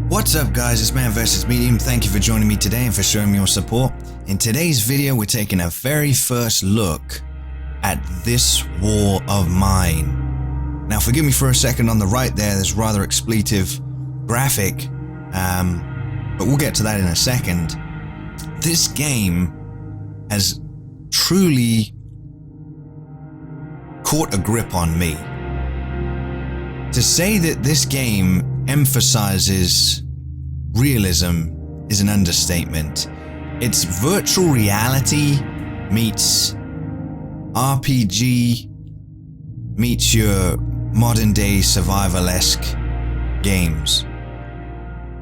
What's up guys, it's ManvsMedium. Thank you for joining me today and for showing me your support. In today's video we're taking a very first look at this war of mine. Now forgive me for a second, on the right there's rather expletive graphic, but we'll get to that in a second. This game has truly caught a grip on me. To say that this game emphasizes realism is an understatement. It's virtual reality meets RPG meets your modern day survival-esque games.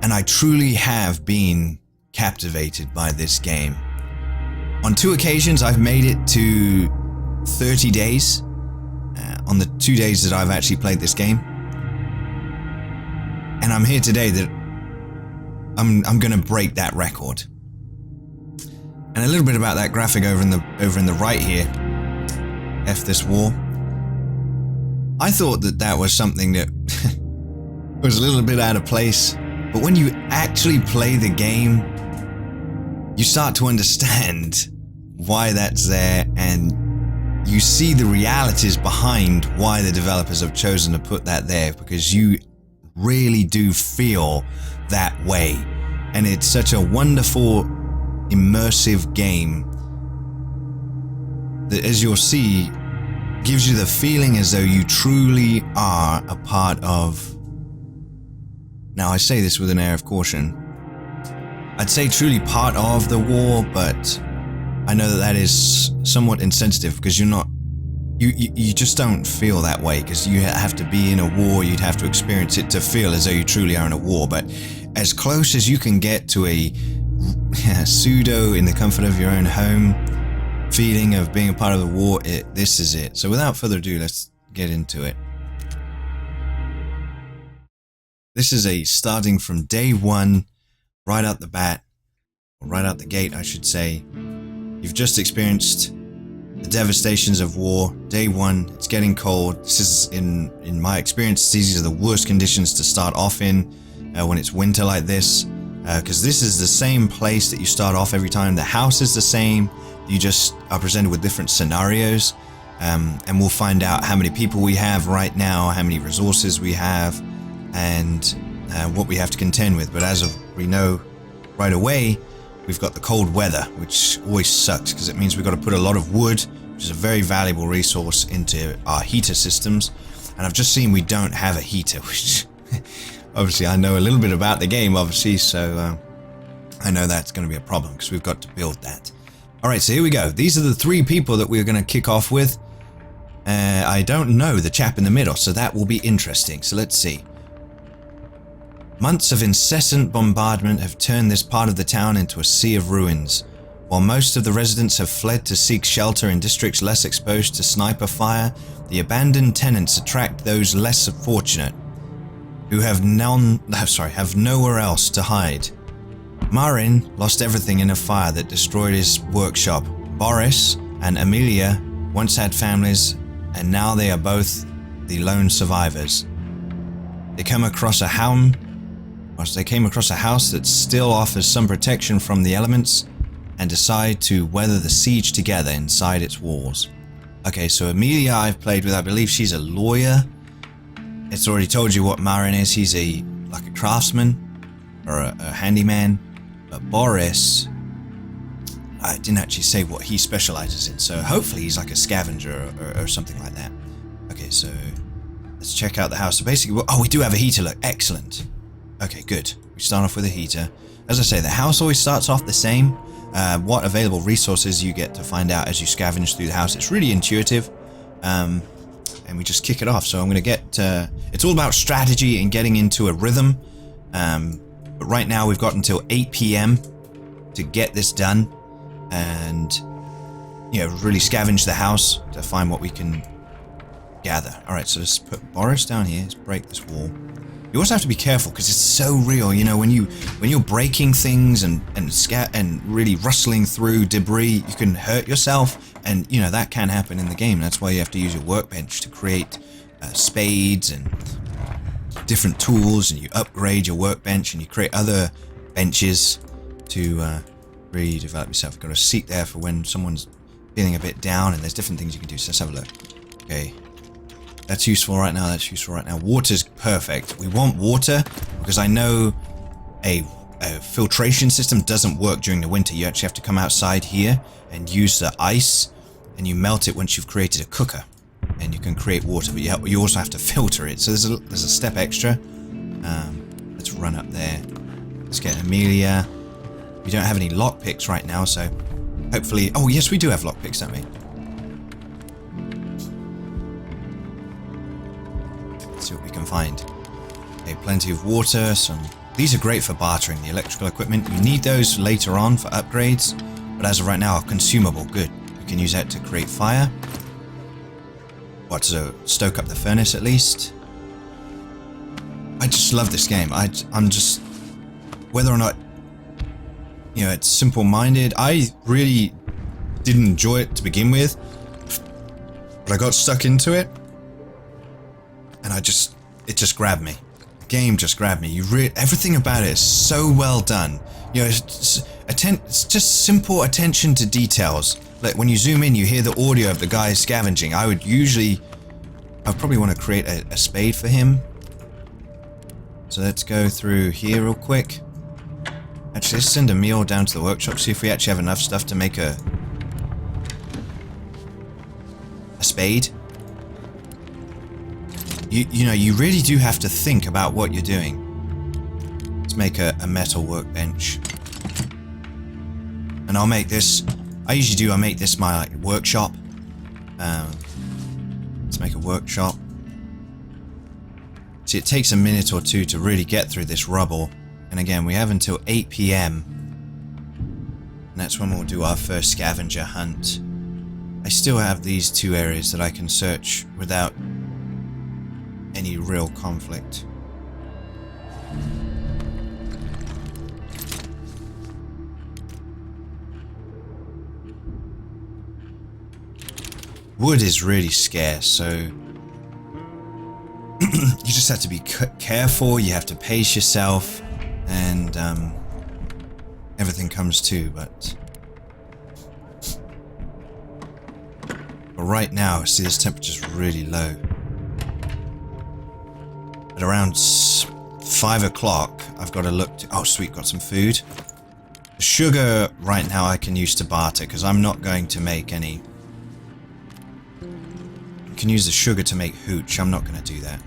And I truly have been captivated by this game. On 2 occasions I've made it to 30 days, on the 2 days that I've actually played this game. And I'm here today that I'm gonna break that record. And a little bit about that graphic over in the right here. F this war. I thought that was something that was a little bit out of place, but when you actually play the game, you start to understand why that's there, and you see the realities behind why the developers have chosen to put that there, because you really do feel that way. And it's such a wonderful, immersive game that, as you'll see, gives you the feeling as though you truly are a part of... Now I say this with an air of caution. I'd say truly part of the war, but I know that is somewhat insensitive, because you're not... You just don't feel that way, because you have to be in a war, you'd have to experience it to feel as though you truly are in a war. But as close as you can get to a pseudo, in the comfort of your own home, feeling of being a part of the war, this is it. So without further ado, let's get into it. This is a starting from day one, right out the bat, or right out the gate I should say. You've just experienced the devastations of war. Day one, it's getting cold. This is, in my experience, these are the worst conditions to start off in when it's winter like this, because this is the same place that you start off every time. The house is the same, you just are presented with different scenarios, and we'll find out how many people we have right now, how many resources we have, and what we have to contend with. But as we know right away, we've got the cold weather, which always sucks, because it means we've got to put a lot of wood, which is a very valuable resource, into our heater systems. And I've just seen we don't have a heater, which obviously I know a little bit about the game, obviously, so I know that's going to be a problem, because we've got to build that. Alright, so here we go. These are the 3 people that we're going to kick off with. I don't know the chap in the middle, so that will be interesting. So let's see. Months of incessant bombardment have turned this part of the town into a sea of ruins. While most of the residents have fled to seek shelter in districts less exposed to sniper fire, the abandoned tenants attract those less fortunate, who have nowhere else to hide. Marin lost everything in a fire that destroyed his workshop. Boris and Amelia once had families, and now they are both the lone survivors. They came across a house that still offers some protection from the elements, and decide to weather the siege together inside its walls. Okay, so Amelia I've played with, I believe she's a lawyer. It's already told you what Marin is. He's like a craftsman or a handyman. But Boris, I didn't actually say what he specializes in, so hopefully he's like a scavenger or something like that. Okay, so let's check out the house. So basically, oh, we do have a heater, look, excellent. Okay, good. We start off with a heater. As I say, the house always starts off the same. What available resources you get to find out as you scavenge through the house. It's really intuitive, and we just kick it off. So I'm going to get... it's all about strategy and getting into a rhythm, but right now we've got until 8 PM to get this done, and really scavenge the house to find what we can gather. Alright, so let's put Boris down here. Let's break this wall. You also have to be careful, because it's so real, when you're breaking things and really rustling through debris, you can hurt yourself, and that can happen in the game. That's why you have to use your workbench to create spades and different tools, and you upgrade your workbench, and you create other benches to really develop yourself. You've got a seat there for when someone's feeling a bit down, and there's different things you can do. So let's have a look. Okay, that's useful right now. That's useful right now. Water's perfect. We want water because I know a filtration system doesn't work during the winter. You actually have to come outside here and use the ice, and you melt it once you've created a cooker, and you can create water, but you also have to filter it. So there's a step extra. Let's run up there. Let's get Amelia. We don't have any lockpicks right now, so hopefully... Oh, yes, we do have lockpicks, don't we? Let's see what we can find. Okay, plenty of water, some... These are great for bartering, the electrical equipment. You need those later on for upgrades, but as of right now, are consumable. Good. You can use that to create fire. What, to stoke up the furnace at least? I just love this game. I'm just... Whether or not, you know, it's simple-minded, I really didn't enjoy it to begin with, but I got stuck into it, and it just grabbed me. The game just grabbed me. Everything about it is so well done. You know, it's just simple attention to details. Like when you zoom in, you hear the audio of the guy scavenging. I'd probably want to create a spade for him. So let's go through here real quick. Actually, let's send a meal down to the workshop, see if we actually have enough stuff to make a spade. You know, you really do have to think about what you're doing. Let's make a metal workbench. And I'll make this... I make this my workshop. Let's make a workshop. See, it takes a minute or two to really get through this rubble. And again, we have until 8 PM. And that's when we'll do our first scavenger hunt. I still have these two areas that I can search without any real conflict. Wood is really scarce, so you just have to be careful, you have to pace yourself, and everything comes to, but right now, see, this temperature's really low. At around 5 o'clock, I've got to look to... Oh, sweet, got some food. The sugar right now I can use to barter, because I'm not going to make any... I can use the sugar to make hooch. I'm not going to do that.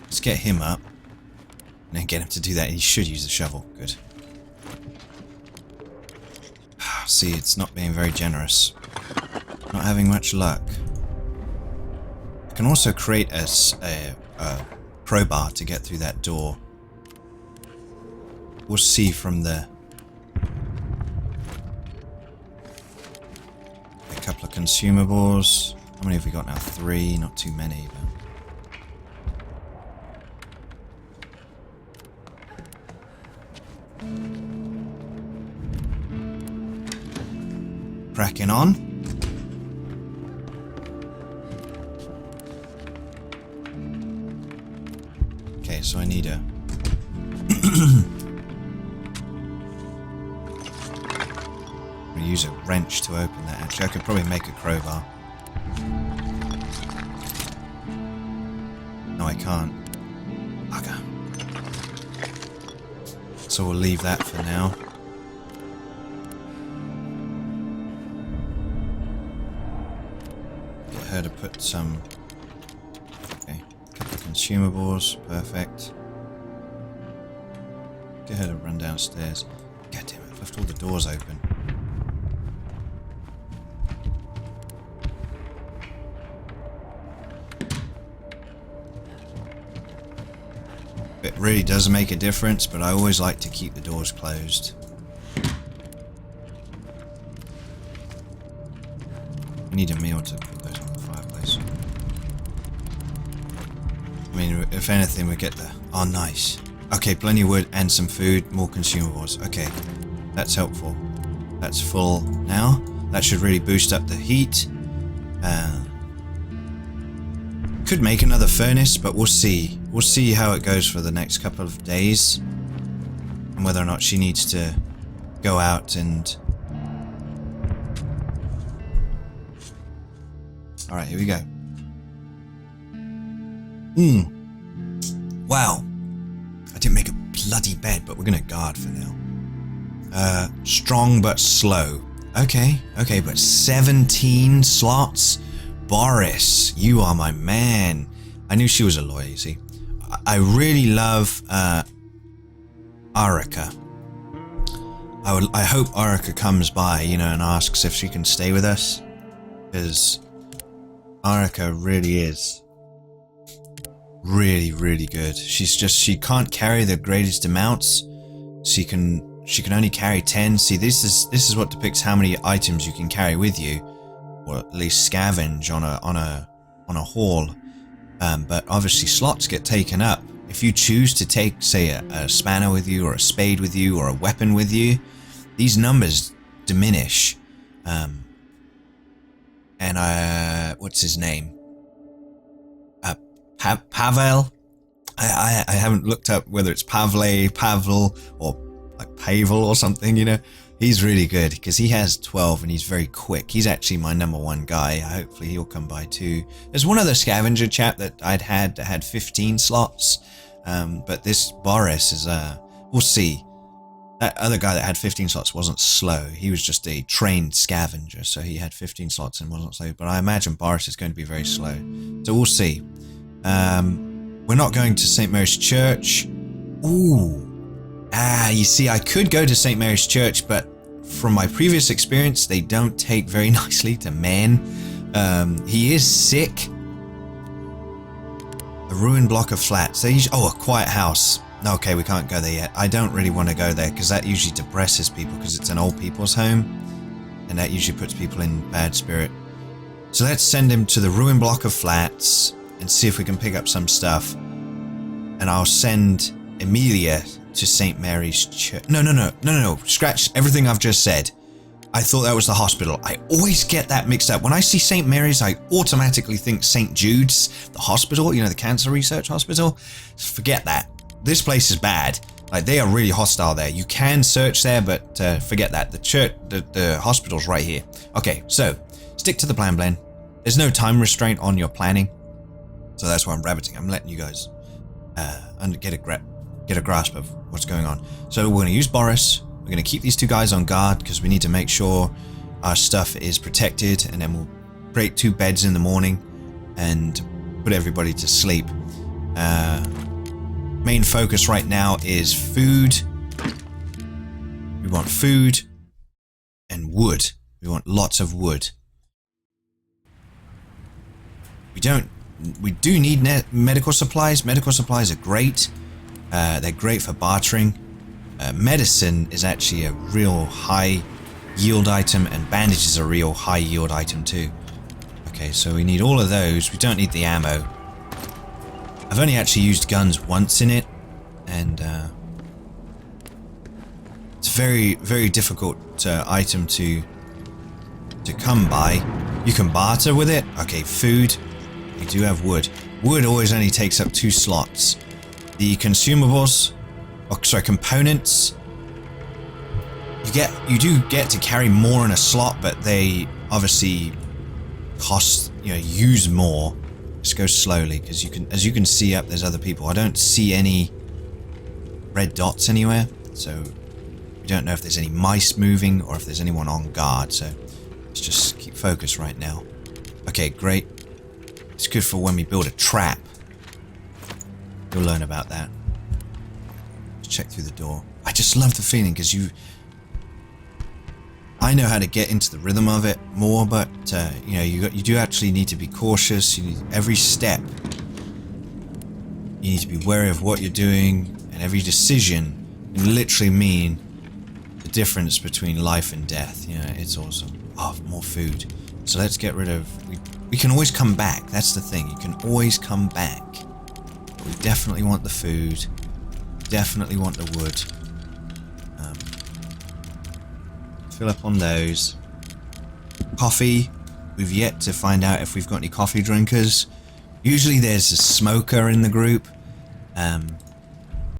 Let's get him up. And then get him to do that. He should use the shovel. Good. See, it's not being very generous. Not having much luck. I can also create a crowbar to get through that door. We'll see from the... A couple of consumables. How many have we got now? 3, not too many, but... Cracking on. Okay, so I need a... I'm gonna use a wrench to open that. Actually, I could probably make a crowbar. No, I can't. Bugger. So we'll leave that for now. Get her to put some... Okay, a couple of consumables. Perfect. Get her to run downstairs. God damn it, I've left all the doors open. It really does make a difference, but I always like to keep the doors closed. We need a meal to put those on the fireplace. I mean, if anything, we get the... Oh, nice. Okay, plenty of wood and some food, more consumables. Okay, that's helpful. That's full now. That should really boost up the heat. Could make another furnace, but we'll see. We'll see how it goes for the next couple of days. And whether or not she needs to go out and... Alright, here we go. Wow. I didn't make a bloody bed, but we're gonna guard for now. Strong but slow. Okay, but 17 slots? Boris, you are my man. I knew she was a lawyer, you see. I really love Arika. I hope Arika comes by, you know, and asks if she can stay with us. Because Arika really is really good. She can't carry the greatest amounts. She can only carry 10. See, this is what depicts how many items you can carry with you, or at least scavenge on a haul. But obviously slots get taken up. If you choose to take, say, a spanner with you, or a spade with you, or a weapon with you, these numbers diminish. What's his name? Pavel? I haven't looked up whether it's Pavel, or like Pavel or something, you know. He's really good because he has 12 and he's very quick. He's actually my #1 guy. Hopefully he'll come by too. There's one other scavenger chap that I'd had that had 15 slots. But this Boris is, we'll see. That other guy that had 15 slots wasn't slow. He was just a trained scavenger. So he had 15 slots and wasn't slow. But I imagine Boris is going to be very slow. So we'll see. We're not going to St. Mary's Church. Ooh. You see, I could go to St. Mary's Church, but from my previous experience, they don't take very nicely to men. He is sick. A ruined block of flats. A quiet house. Okay, we can't go there yet. I don't really want to go there because that usually depresses people because it's an old people's home. And that usually puts people in bad spirit. So let's send him to the ruined block of flats and see if we can pick up some stuff. And I'll send Emilia to St. Mary's Church. No. Scratch everything I've just said. I thought that was the hospital. I always get that mixed up. When I see St. Mary's, I automatically think St. Jude's, the hospital, you know, the cancer research hospital. Forget that. This place is bad. Like, they are really hostile there. You can search there, but forget that. The church, the hospital's right here. Okay, so stick to the plan, Blen. There's no time restraint on your planning. So that's why I'm rabbiting. I'm letting you guys get a grasp of what's going on. So we're going to use Boris. We're going to keep these two guys on guard because we need to make sure our stuff is protected, and then we'll create 2 beds in the morning and put everybody to sleep. Main focus right now is food. We want food and wood. We want lots of wood. We do need medical supplies. Medical supplies are great. They're great for bartering. Medicine is actually a real high yield item, and bandages are a real high yield item too. Okay, so we need all of those. We don't need the ammo. I've only actually used guns once in it, and it's a very, very difficult item to come by. You can barter with it. Okay, food. We do have wood. Wood always only takes up 2 slots. The consumables, components, you do get to carry more in a slot, but they obviously cost, use more. Let's go slowly, because as you can see up, there's other people. I don't see any red dots anywhere, so we don't know if there's any mice moving or if there's anyone on guard. So let's just keep focused right now. Okay, great. It's good for when we build a trap. You'll learn about that. Let's check through the door. I just love the feeling, because I know how to get into the rhythm of it more, but you do actually need to be cautious. You need every step. You need to be wary of what you're doing, and every decision can literally mean the difference between life and death. It's awesome. Oh, more food. So let's get rid of. We can always come back. That's the thing. You can always come back. But we definitely want the food. Definitely want the wood. Fill up on those. Coffee. We've yet to find out if we've got any coffee drinkers. Usually there's a smoker in the group.